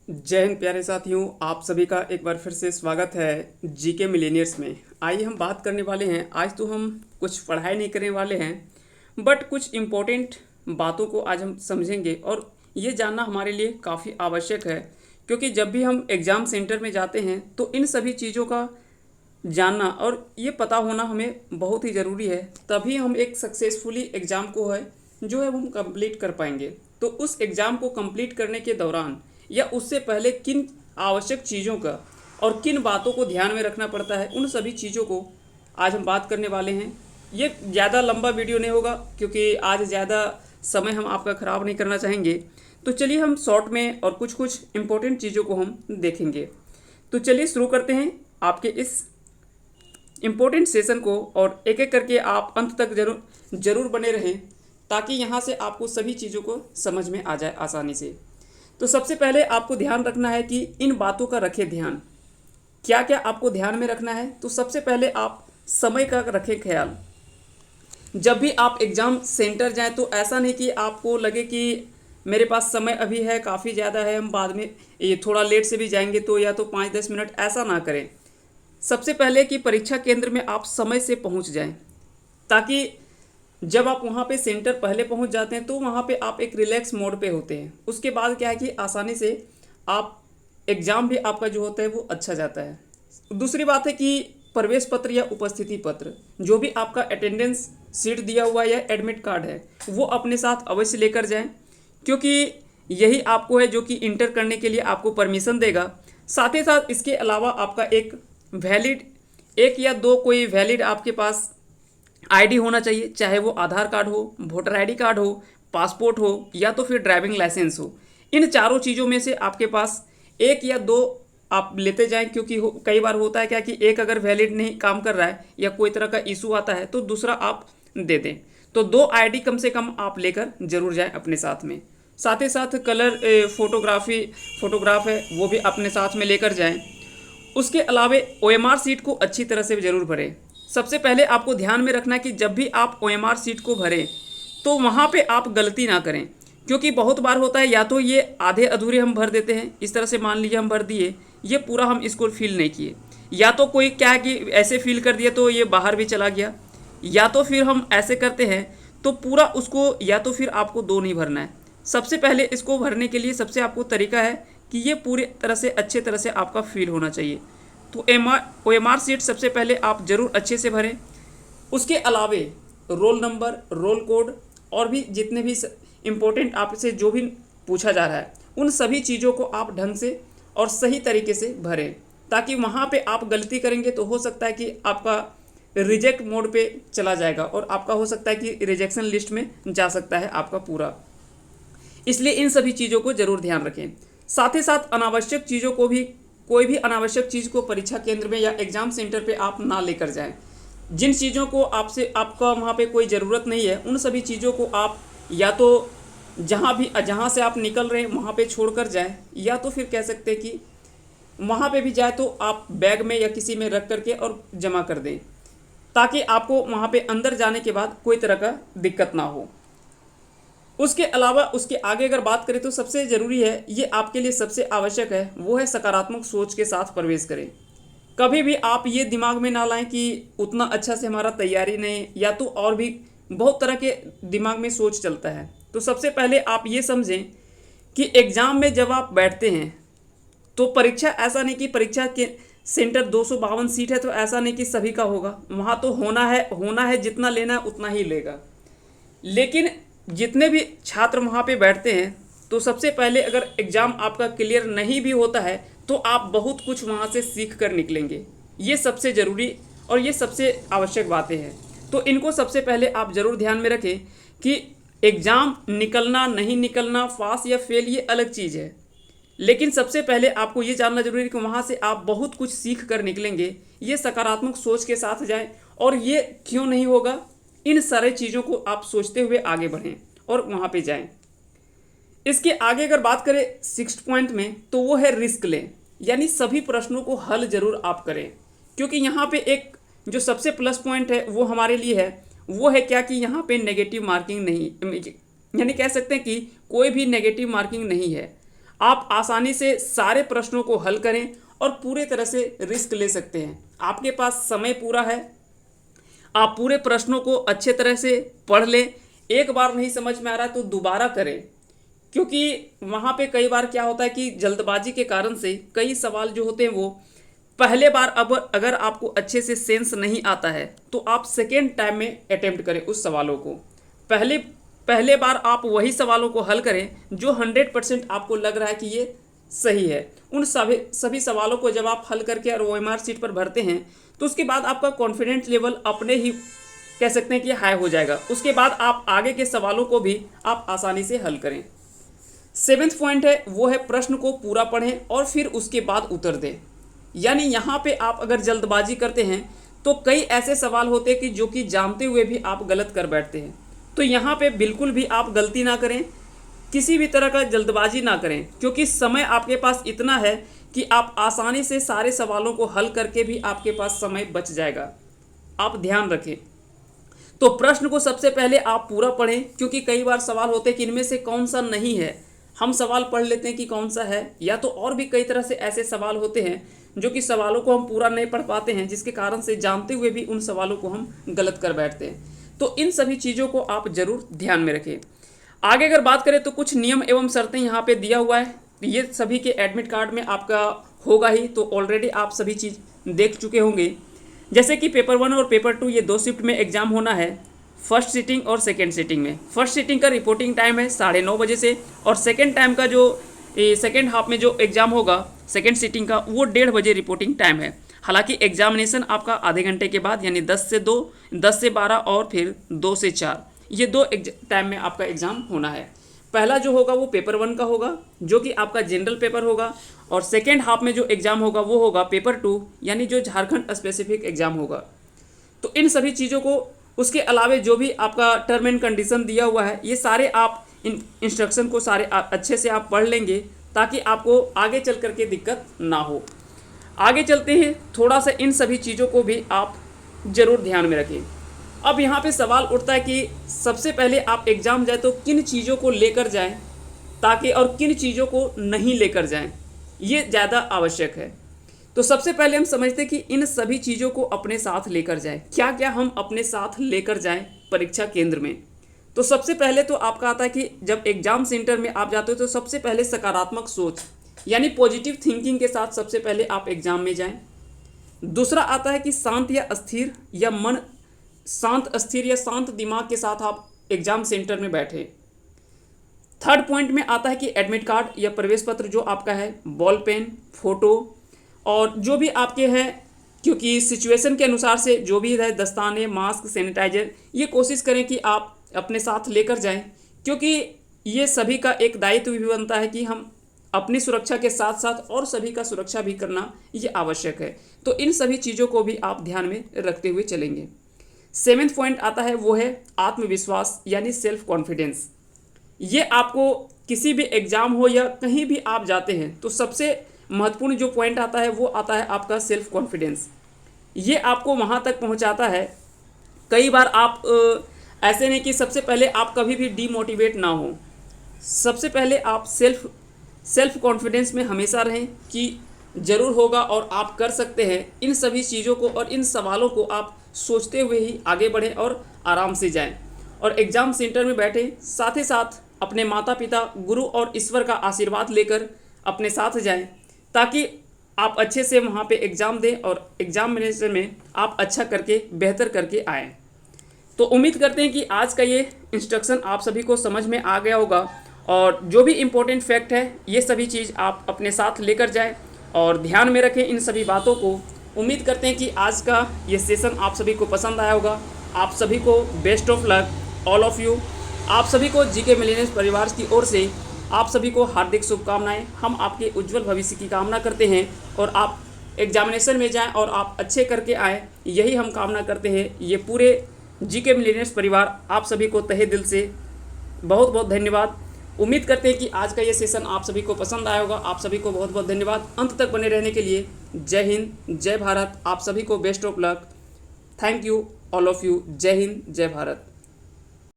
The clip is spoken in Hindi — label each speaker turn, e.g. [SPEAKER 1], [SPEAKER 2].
[SPEAKER 1] जय हिंद प्यारे साथियों, आप सभी का एक बार फिर से स्वागत है जीके मिलेनियर्स में। आइए हम बात करने वाले हैं। आज तो हम कुछ पढ़ाई नहीं करने वाले हैं बट कुछ इम्पोर्टेंट बातों को आज हम समझेंगे और ये जानना हमारे लिए काफ़ी आवश्यक है, क्योंकि जब भी हम एग्ज़ाम सेंटर में जाते हैं तो इन सभी चीज़ों का जानना और ये पता होना हमें बहुत ही ज़रूरी है। तभी हम एक सक्सेसफुली एग्ज़ाम को है जो है वो हम कंप्लीट कर पाएंगे। तो उस एग्ज़ाम को कंप्लीट करने के दौरान या उससे पहले किन आवश्यक चीज़ों का और किन बातों को ध्यान में रखना पड़ता है, उन सभी चीज़ों को आज हम बात करने वाले हैं। ये ज़्यादा लंबा वीडियो नहीं होगा क्योंकि आज ज़्यादा समय हम आपका ख़राब नहीं करना चाहेंगे। तो चलिए हम शॉर्ट में और कुछ कुछ इम्पोर्टेंट चीज़ों को हम देखेंगे। तो चलिए शुरू करते हैं आपके इस इम्पोर्टेंट सेशन को, और एक एक करके आप अंत तक जरूर बने रहें ताकि यहाँ से आपको सभी चीज़ों को समझ में आ जाए आसानी से। तो सबसे पहले आपको ध्यान रखना है कि इन बातों का रखें ध्यान। क्या क्या आपको ध्यान में रखना है? तो सबसे पहले आप समय का रखें ख्याल। जब भी आप एग्ज़ाम सेंटर जाएं तो ऐसा नहीं कि आपको लगे कि मेरे पास समय अभी है, काफ़ी ज़्यादा है, हम बाद में ये थोड़ा लेट से भी जाएंगे तो या तो 5-10 मिनट, ऐसा ना करें। सबसे पहले कि परीक्षा केंद्र में आप समय से पहुंच जाएं, ताकि जब आप वहां पे सेंटर पहले पहुंच जाते हैं तो वहां पे आप एक रिलैक्स मोड पे होते हैं। उसके बाद क्या है कि आसानी से आप एग्ज़ाम भी आपका जो होता है वो अच्छा जाता है। दूसरी बात है कि प्रवेश पत्र या उपस्थिति पत्र, जो भी आपका अटेंडेंस सीट दिया हुआ या एडमिट कार्ड है, वो अपने साथ अवश्य लेकर जाएं, क्योंकि यही आपको है जो कि इंटर करने के लिए आपको परमिशन देगा। साथ ही साथ इसके अलावा आपका एक वैलिड, एक या दो कोई वैलिड आपके पास आईडी होना चाहिए, चाहे वो आधार कार्ड हो, वोटर आईडी कार्ड हो, पासपोर्ट हो या तो फिर ड्राइविंग लाइसेंस हो। इन चारों चीज़ों में से आपके पास एक या दो आप लेते जाएं, क्योंकि कई बार होता है क्या कि एक अगर वैलिड नहीं काम कर रहा है या कोई तरह का इशू आता है तो दूसरा आप दे दें। तो 2 आईडी कम से कम आप लेकर जरूर जाएं अपने साथ में। साथ ही साथ कलर फोटोग्राफ है वो भी अपने साथ में लेकर जाएं। उसके अलावा ओएमआर सीट को अच्छी तरह से जरूर भरें। सबसे पहले आपको ध्यान में रखना है कि जब भी आप ओएमआर सीट को भरें तो वहाँ पे आप गलती ना करें, क्योंकि बहुत बार होता है या तो ये आधे अधूरे हम भर देते हैं। इस तरह से मान लीजिए हम भर दिए, ये पूरा हम इसको फिल नहीं किए, या तो कोई क्या है कि ऐसे फिल कर दिया तो ये बाहर भी चला गया, या तो फिर हम ऐसे करते हैं तो पूरा उसको, या तो फिर आपको 2 नहीं भरना है। सबसे पहले इसको भरने के लिए सबसे आपको तरीका है कि ये पूरी तरह से अच्छे तरह से आपका फिल होना चाहिए। तो ओएमआर सीट सबसे पहले आप ज़रूर अच्छे से भरें। उसके अलावे रोल नंबर, रोल कोड और भी जितने भी इम्पोर्टेंट आपसे जो भी पूछा जा रहा है, उन सभी चीज़ों को आप ढंग से और सही तरीके से भरें, ताकि वहाँ पे आप गलती करेंगे तो हो सकता है कि आपका रिजेक्ट मोड पे चला जाएगा और आपका हो सकता है कि रिजेक्शन लिस्ट में जा सकता है आपका पूरा। इसलिए इन सभी चीज़ों को ज़रूर ध्यान रखें। साथ ही साथ अनावश्यक चीज़ों को भी, कोई भी अनावश्यक चीज़ को परीक्षा केंद्र में या एग्ज़ाम सेंटर पे आप ना लेकर जाएं। जिन चीज़ों को आपका वहाँ पे कोई ज़रूरत नहीं है, उन सभी चीज़ों को आप या तो जहाँ से आप निकल रहे हैं वहाँ पे छोड़ कर जाएँ, या तो फिर कह सकते हैं कि वहाँ पे भी जाए तो आप बैग में या किसी में रख करके और जमा कर दें, ताकि आपको वहाँ पे अंदर जाने के बाद कोई तरह का दिक्कत ना हो। उसके अलावा उसके आगे अगर बात करें तो सबसे ज़रूरी है, ये आपके लिए सबसे आवश्यक है, वो है सकारात्मक सोच के साथ प्रवेश करें। कभी भी आप ये दिमाग में ना लाएं कि उतना अच्छा से हमारा तैयारी नहीं, या तो और भी बहुत तरह के दिमाग में सोच चलता है। तो सबसे पहले आप ये समझें कि एग्ज़ाम में जब आप बैठते हैं तो परीक्षा ऐसा नहीं कि परीक्षा के सेंटर 252 सीट है तो ऐसा नहीं कि सभी का होगा। वहाँ तो होना है जितना लेना है उतना ही लेगा। लेकिन जितने भी छात्र वहाँ पे बैठते हैं तो सबसे पहले अगर एग्ज़ाम आपका क्लियर नहीं भी होता है तो आप बहुत कुछ वहाँ से सीख कर निकलेंगे। ये सबसे ज़रूरी और ये सबसे आवश्यक बातें हैं। तो इनको सबसे पहले आप ज़रूर ध्यान में रखें कि एग्ज़ाम निकलना नहीं निकलना, पास या फेल, ये अलग चीज़ है, लेकिन सबसे पहले आपको ये जानना जरूरी है कि वहाँ से आप बहुत कुछ सीख कर निकलेंगे। ये सकारात्मक सोच के साथ जाएं, और ये क्यों नहीं होगा, इन सारे चीज़ों को आप सोचते हुए आगे बढ़ें और वहाँ पे जाएं। इसके आगे अगर बात करें 6 पॉइंट में, तो वो है रिस्क लें, यानी सभी प्रश्नों को हल जरूर आप करें। क्योंकि यहाँ पे एक जो सबसे प्लस पॉइंट है वो हमारे लिए है, वो है क्या कि यहाँ पे नेगेटिव मार्किंग नहीं, यानी कह सकते हैं कि कोई भी नेगेटिव मार्किंग नहीं है। आप आसानी से सारे प्रश्नों को हल करें और पूरे तरह से रिस्क ले सकते हैं। आपके पास समय पूरा है, आप पूरे प्रश्नों को अच्छे तरह से पढ़ लें। एक बार नहीं समझ में आ रहा है तो दोबारा करें, क्योंकि वहाँ पे कई बार क्या होता है कि जल्दबाजी के कारण से कई सवाल जो होते हैं वो पहले बार, अब अगर आपको अच्छे से सेंस नहीं आता है तो आप सेकेंड टाइम में अटेम्प्ट करें उस सवालों को। पहले बार आप वही सवालों को हल करें जो 100% आपको लग रहा है कि ये सही है। उन सभी सवालों को जब आप हल करके और OMR शीट पर भरते हैं तो उसके बाद आपका कॉन्फिडेंस लेवल अपने ही कह सकते हैं कि हाई हो जाएगा। उसके बाद आप आगे के सवालों को भी आप आसानी से हल करें। 7वां पॉइंट है वो है प्रश्न को पूरा पढ़ें और फिर उसके बाद उत्तर दें। यानी यहाँ पे आप अगर जल्दबाजी करते हैं तो कई ऐसे सवाल होते हैं कि जो कि जानते हुए भी आप गलत कर बैठते हैं। तो यहाँ पे बिल्कुल भी आप गलती ना करें, किसी भी तरह का जल्दबाजी ना करें, क्योंकि समय आपके पास इतना है कि आप आसानी से सारे सवालों को हल करके भी आपके पास समय बच जाएगा। आप ध्यान रखें। तो प्रश्न को सबसे पहले आप पूरा पढ़ें, क्योंकि कई बार सवाल होते हैं कि इनमें से कौन सा नहीं है। हम सवाल पढ़ लेते हैं कि कौन सा है, या तो और भी कई तरह से ऐसे सवाल होते हैं जो कि सवालों को हम पूरा नहीं पढ़ पाते हैं, जिसके कारण से जानते हुए भी उन सवालों को हम गलत कर बैठते हैं। तो इन सभी चीज़ों को आप जरूर ध्यान में रखें। आगे अगर बात करें तो कुछ नियम एवं शर्तें यहाँ पे दिया हुआ है। ये सभी के एडमिट कार्ड में आपका होगा ही, तो ऑलरेडी आप सभी चीज़ देख चुके होंगे। जैसे कि पेपर 1 और पेपर 2 ये 2 शिफ्ट में एग्जाम होना है, फर्स्ट सीटिंग और सेकेंड सीटिंग में। फर्स्ट सीटिंग का रिपोर्टिंग टाइम है 9:30 बजे से, और सेकेंड टाइम का जो सेकेंड हाफ में जो एग्ज़ाम होगा सेकेंड सीटिंग का, वो 1:30 बजे रिपोर्टिंग टाइम है। हालांकि एग्जामिनेशन आपका आधे घंटे के बाद, यानी 10 से 2, 10 से 12 और फिर 2 से 4, ये 2 टाइम में आपका एग्ज़ाम होना है। पहला जो होगा वो पेपर 1 का होगा, जो कि आपका जनरल पेपर होगा, और सेकेंड हाफ में जो एग्ज़ाम होगा वो होगा पेपर 2, यानी जो झारखंड स्पेसिफिक एग्ज़ाम होगा। तो इन सभी चीज़ों को, उसके अलावे जो भी आपका टर्म एंड कंडीशन दिया हुआ है, ये सारे आप इन इंस्ट्रक्शन को सारे अच्छे से आप पढ़ लेंगे, ताकि आपको आगे चल करके दिक्कत ना हो। आगे चलते हैं, थोड़ा सा इन सभी चीज़ों को भी आप ज़रूर ध्यान में रखें। अब यहाँ पे सवाल उठता है कि सबसे पहले आप एग्ज़ाम जाए तो किन चीज़ों को लेकर जाएं, ताकि, और किन चीज़ों को नहीं लेकर जाएं, ये ज़्यादा आवश्यक है। तो सबसे पहले हम समझते हैं कि इन सभी चीज़ों को अपने साथ लेकर जाएं। क्या क्या हम अपने साथ लेकर जाएं परीक्षा केंद्र में? तो सबसे पहले तो आपका आता है कि जब एग्ज़ाम सेंटर में आप जाते हो तो सबसे पहले सकारात्मक सोच, यानी पॉजिटिव थिंकिंग के साथ सबसे पहले आप एग्ज़ाम में जाएं। दूसरा आता है कि शांत स्थिर या शांत दिमाग के साथ आप एग्ज़ाम सेंटर में बैठे। थर्ड पॉइंट में आता है कि एडमिट कार्ड या प्रवेश पत्र जो आपका है, बॉल पेन, फोटो, और जो भी आपके हैं, क्योंकि सिचुएशन के अनुसार से जो भी है, दस्ताने, मास्क, सैनिटाइजर, ये कोशिश करें कि आप अपने साथ लेकर जाएं, क्योंकि ये सभी का एक दायित्व भी बनता है कि हम अपनी सुरक्षा के साथ साथ और सभी का सुरक्षा भी करना ये आवश्यक है। तो इन सभी चीज़ों को भी आप ध्यान में रखते हुए चलेंगे। 7वां पॉइंट आता है वो है आत्मविश्वास, यानी सेल्फ कॉन्फिडेंस। ये आपको किसी भी एग्ज़ाम हो या कहीं भी आप जाते हैं तो सबसे महत्वपूर्ण जो पॉइंट आता है वो आता है आपका सेल्फ कॉन्फिडेंस। ये आपको वहाँ तक पहुँचाता है। कई बार आप ऐसे नहीं कि सबसे पहले आप कभी भी डीमोटिवेट ना हो, सबसे पहले आप सेल्फ कॉन्फिडेंस में हमेशा रहें कि ज़रूर होगा और आप कर सकते हैं। इन सभी चीज़ों को और इन सवालों को आप सोचते हुए ही आगे बढ़ें और आराम से जाएं, और एग्ज़ाम सेंटर में बैठे साथ ही साथ अपने माता पिता, गुरु और ईश्वर का आशीर्वाद लेकर अपने साथ जाएं, ताकि आप अच्छे से वहाँ पे एग्ज़ाम दें और एग्जामिनेशन में आप अच्छा करके बेहतर करके आएँ। तो उम्मीद करते हैं कि आज का ये इंस्ट्रक्शन आप सभी को समझ में आ गया होगा, और जो भी इम्पोर्टेंट फैक्ट है ये सभी चीज़ आप अपने साथ लेकर जाएं और ध्यान में रखें इन सभी बातों को। उम्मीद करते हैं कि आज का ये सेशन आप सभी को पसंद आया होगा। आप सभी को best of luck, all of you. आप सभी को जीके मिलेनियर्स परिवार की ओर से आप सभी को हार्दिक शुभकामनाएं। हम आपके उज्जवल भविष्य की कामना करते हैं और आप एग्जामिनेशन में जाएं और आप अच्छे करके आएँ, यही हम कामना करते हैं। ये पूरे जीके मिलेनियर्स परिवार आप सभी को तहे दिल से बहुत बहुत धन्यवाद। उम्मीद करते हैं कि आज का ये सेशन आप सभी को पसंद आया होगा। आप सभी को बहुत बहुत धन्यवाद अंत तक बने रहने के लिए। जय हिंद, जय भारत। आप सभी को best of luck. Thank you all of you. जय हिंद, जय भारत।